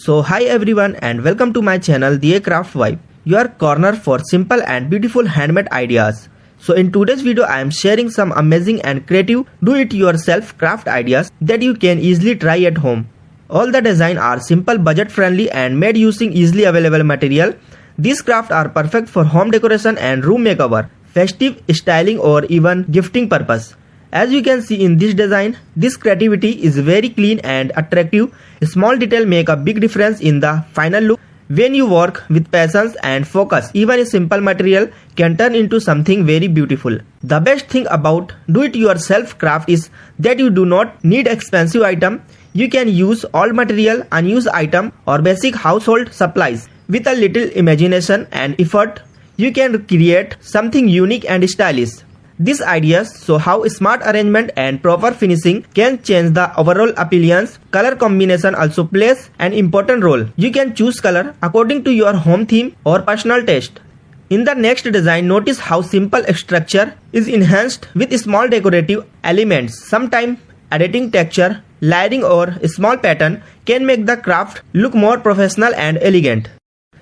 So hi everyone and welcome to my channel The Craft Vibe, your corner for simple and beautiful handmade ideas. So in today's video I am sharing some amazing and creative do-it-yourself craft ideas that you can easily try at home. All the designs are simple, budget friendly and made using easily available material. These crafts are perfect for home decoration and room makeover, festive styling or even gifting purpose. As you can see in this design, this creativity is very clean and attractive. Small details make a big difference in the final look. When you work with patience and focus, even a simple material can turn into something very beautiful. The best thing about do-it-yourself craft is that you do not need expensive item. You can use old material, unused item or basic household supplies. With a little imagination and effort, you can create something unique and stylish. These ideas show how smart arrangement and proper finishing can change the overall appearance. Color combination also plays an important role. You can choose color according to your home theme or personal taste. In the next design, notice how simple structure is enhanced with small decorative elements. Sometimes adding texture, layering or a small pattern can make the craft look more professional and elegant.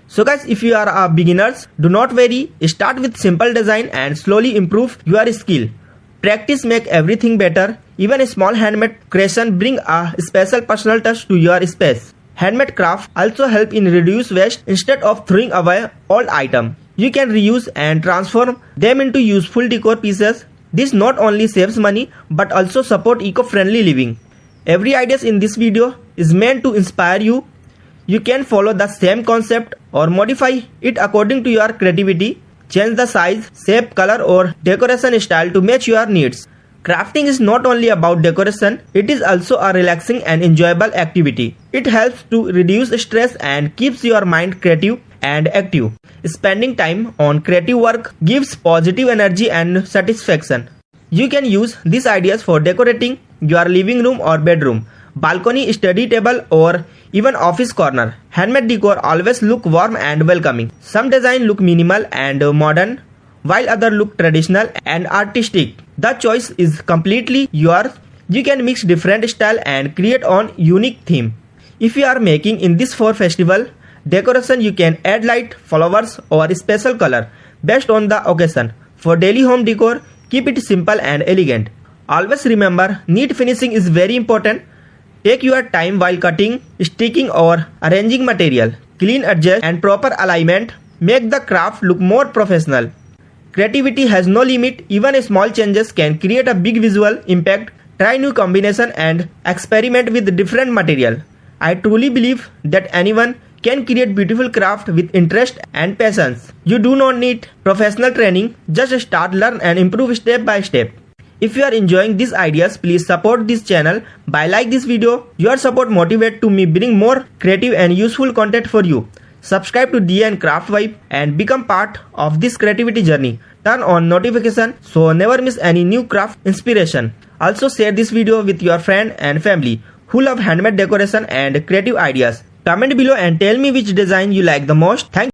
So guys, if you are a beginners, do not worry, start with simple design and slowly improve your skill. Practice make everything better. Even a small handmade creation bring a special personal touch to your space. Handmade craft also help in reduce waste. Instead of throwing away old item, you can reuse and transform them into useful decor pieces. This not only saves money but also support eco-friendly living. Every idea in this video is meant to inspire you. You can follow the same concept or modify it according to your creativity. Change the size, shape, color or decoration style to match your needs. Crafting is not only about decoration, it is also a relaxing and enjoyable activity. It helps to reduce stress and keeps your mind creative and active. Spending time on creative work gives positive energy and satisfaction. You can use these ideas for decorating your living room or bedroom, balcony, study table or even office corner. Handmade decor always look warm and welcoming. Some design look minimal and modern, while other look traditional and artistic. The choice is completely yours. You can mix different style and create on unique theme. If you are making in this for festival decoration, you can add light, flowers or special color based on the occasion. For daily home decor, keep it simple and elegant. Always remember, neat finishing is very important. Take your time while cutting, sticking or arranging material. Clean edges and proper alignment make the craft look more professional. Creativity has no limit. Even small changes can create a big visual impact. Try new combination and experiment with different material. I truly believe that anyone can create beautiful craft with interest and patience. You do not need professional training. Just start, learn and improve step by step. If you are enjoying these ideas, please support this channel by like this video. Your support motivates to me bring more creative and useful content for you. Subscribe to The Craft Vibe and become part of this creativity journey. Turn on notification so never miss any new craft inspiration. Also share this video with your friend and family who love handmade decoration and creative ideas. Comment below and tell me which design you like the most. Thank you.